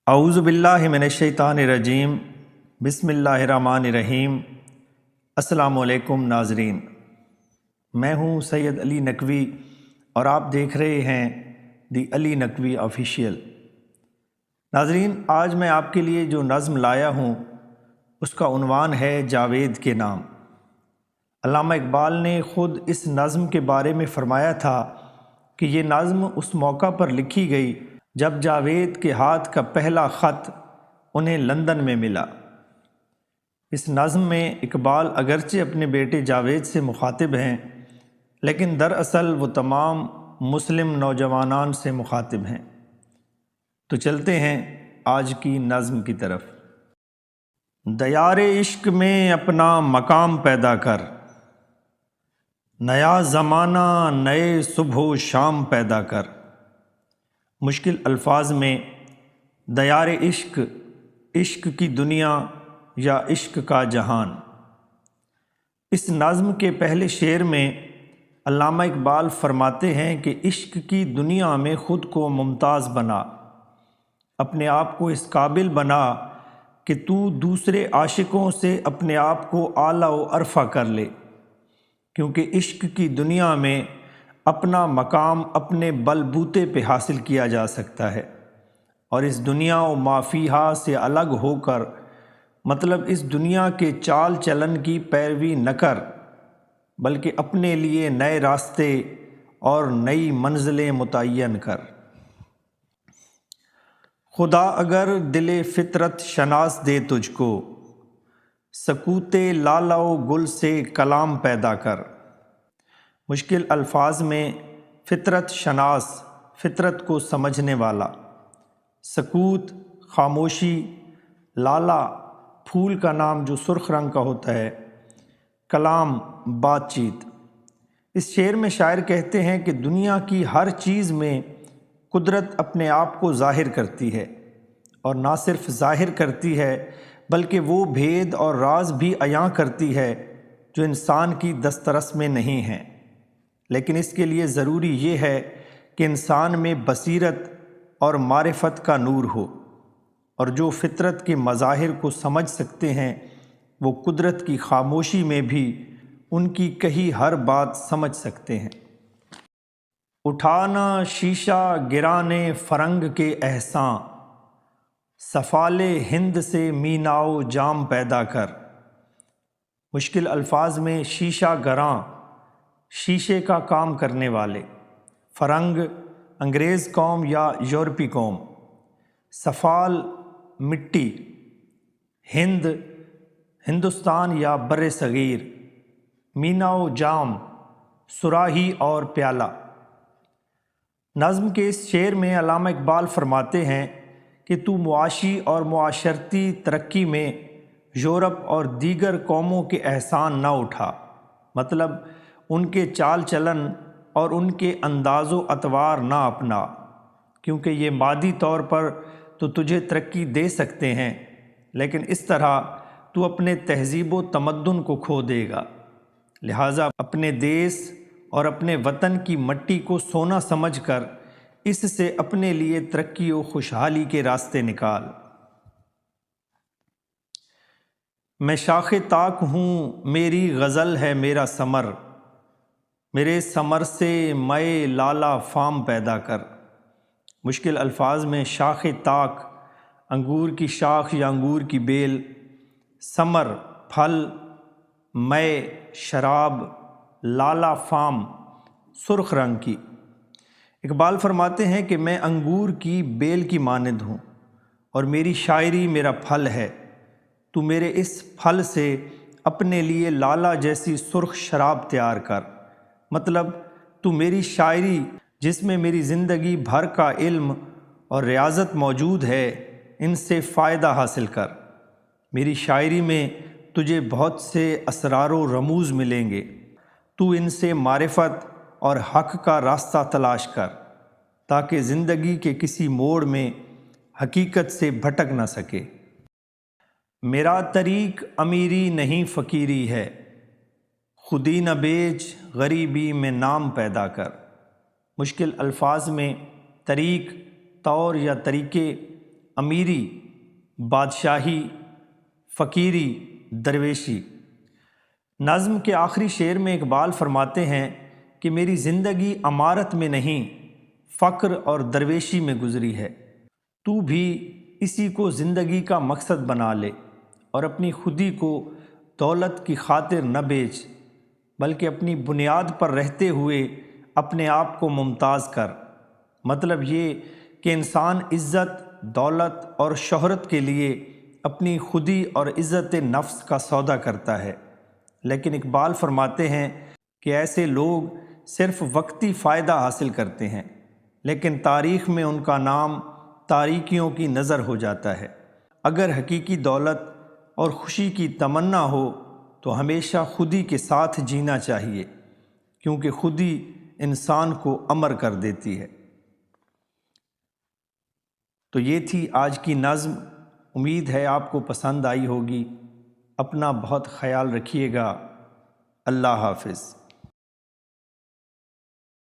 اعوذ باللہ من الشیطان الرجیم بسم اللہ الرحمن الرحیم۔ السلام علیکم ناظرین، میں ہوں سید علی نقوی اور آپ دیکھ رہے ہیں دی علی نقوی آفیشیل۔ ناظرین، آج میں آپ کے لیے جو نظم لایا ہوں اس کا عنوان ہے جاوید کے نام۔ علامہ اقبال نے خود اس نظم کے بارے میں فرمایا تھا کہ یہ نظم اس موقع پر لکھی گئی جب جاوید کے ہاتھ کا پہلا خط انہیں لندن میں ملا۔ اس نظم میں اقبال اگرچہ اپنے بیٹے جاوید سے مخاطب ہیں، لیکن دراصل وہ تمام مسلم نوجوانان سے مخاطب ہیں۔ تو چلتے ہیں آج کی نظم کی طرف۔ دیار عشق میں اپنا مقام پیدا کر، نیا زمانہ نئے صبح و شام پیدا کر۔ مشکل الفاظ میں دیار عشق، عشق کی دنیا یا عشق کا جہان۔ اس نظم کے پہلے شعر میں علامہ اقبال فرماتے ہیں کہ عشق کی دنیا میں خود کو ممتاز بنا، اپنے آپ کو اس قابل بنا کہ تو دوسرے عاشقوں سے اپنے آپ کو اعلیٰ و ارفع کر لے، کیونکہ عشق کی دنیا میں اپنا مقام اپنے بل بوتے پہ حاصل کیا جا سکتا ہے، اور اس دنیا و ما فیہا سے الگ ہو کر، مطلب اس دنیا کے چال چلن کی پیروی نہ کر، بلکہ اپنے لیے نئے راستے اور نئی منزلیں متعین کر۔ خدا اگر دل فطرت شناس دے تجھ کو، سکوت لالہ و گل سے کلام پیدا کر۔ مشکل الفاظ میں فطرت شناس، فطرت کو سمجھنے والا، سکوت خاموشی، لالہ پھول کا نام جو سرخ رنگ کا ہوتا ہے، کلام بات چیت۔ اس شعر میں شاعر کہتے ہیں کہ دنیا کی ہر چیز میں قدرت اپنے آپ کو ظاہر کرتی ہے، اور نہ صرف ظاہر کرتی ہے بلکہ وہ بھید اور راز بھی عیاں کرتی ہے جو انسان کی دسترس میں نہیں ہیں۔ لیکن اس کے لیے ضروری یہ ہے کہ انسان میں بصیرت اور معرفت کا نور ہو، اور جو فطرت کے مظاہر کو سمجھ سکتے ہیں وہ قدرت کی خاموشی میں بھی ان کی کہی ہر بات سمجھ سکتے ہیں۔ اٹھانا شیشہ گرانے فرنگ کے احساں، سفال ہند سے میناؤ جام پیدا کر۔ مشکل الفاظ میں شیشہ گراں، شیشے کا کام کرنے والے، فرنگ انگریز قوم یا یورپی قوم، سفال مٹی، ہند ہندوستان یا بر صغیر، مینا و جام صراحی اور پیالہ۔ نظم کے اس شعر میں علامہ اقبال فرماتے ہیں کہ تو معاشی اور معاشرتی ترقی میں یورپ اور دیگر قوموں کے احسان نہ اٹھا، مطلب ان کے چال چلن اور ان کے انداز و اطوار نہ اپنا، کیونکہ یہ مادی طور پر تو تجھے ترقی دے سکتے ہیں، لیکن اس طرح تو اپنے تہذیب و تمدن کو کھو دے گا۔ لہٰذا اپنے دیس اور اپنے وطن کی مٹی کو سونا سمجھ کر اس سے اپنے لیے ترقی و خوشحالی کے راستے نکال۔ میں شاخ طاق ہوں میری غزل ہے میرا ثمر، میرے ثمر سے مے لالہ فام پیدا کر۔ مشکل الفاظ میں شاخ طاق انگور کی شاخ یا انگور کی بیل، ثمر پھل، مے شراب، لالہ فام سرخ رنگ کی۔ اقبال فرماتے ہیں کہ میں انگور کی بیل کی مانند ہوں اور میری شاعری میرا پھل ہے، تو میرے اس پھل سے اپنے لیے لالہ جیسی سرخ شراب تیار کر، مطلب تو میری شاعری جس میں میری زندگی بھر کا علم اور ریاضت موجود ہے، ان سے فائدہ حاصل کر۔ میری شاعری میں تجھے بہت سے اسرار و رموز ملیں گے، تو ان سے معرفت اور حق کا راستہ تلاش کر، تاکہ زندگی کے کسی موڑ میں حقیقت سے بھٹک نہ سکے۔ میرا طریق امیری نہیں فقیری ہے، خودی نہ بیچ غریبی میں نام پیدا کر۔ مشکل الفاظ میں طریق، طور یا طریقے امیری، بادشاہی، فقیری، درویشی۔ نظم کے آخری شعر میں اقبال فرماتے ہیں کہ میری زندگی عمارت میں نہیں، فقر اور درویشی میں گزری ہے۔ تو بھی اسی کو زندگی کا مقصد بنا لے اور اپنی خودی کو دولت کی خاطر نہ بیچ، بلکہ اپنی بنیاد پر رہتے ہوئے اپنے آپ کو ممتاز کر۔ مطلب یہ کہ انسان عزت، دولت اور شہرت کے لیے اپنی خودی اور عزت نفس کا سودا کرتا ہے، لیکن اقبال فرماتے ہیں کہ ایسے لوگ صرف وقتی فائدہ حاصل کرتے ہیں، لیکن تاریخ میں ان کا نام تاریکیوں کی نظر ہو جاتا ہے۔ اگر حقیقی دولت اور خوشی کی تمنا ہو تو ہمیشہ خودی کے ساتھ جینا چاہیے، کیونکہ خودی انسان کو امر کر دیتی ہے۔ تو یہ تھی آج کی نظم، امید ہے آپ کو پسند آئی ہوگی۔ اپنا بہت خیال رکھیے گا۔ اللہ حافظ۔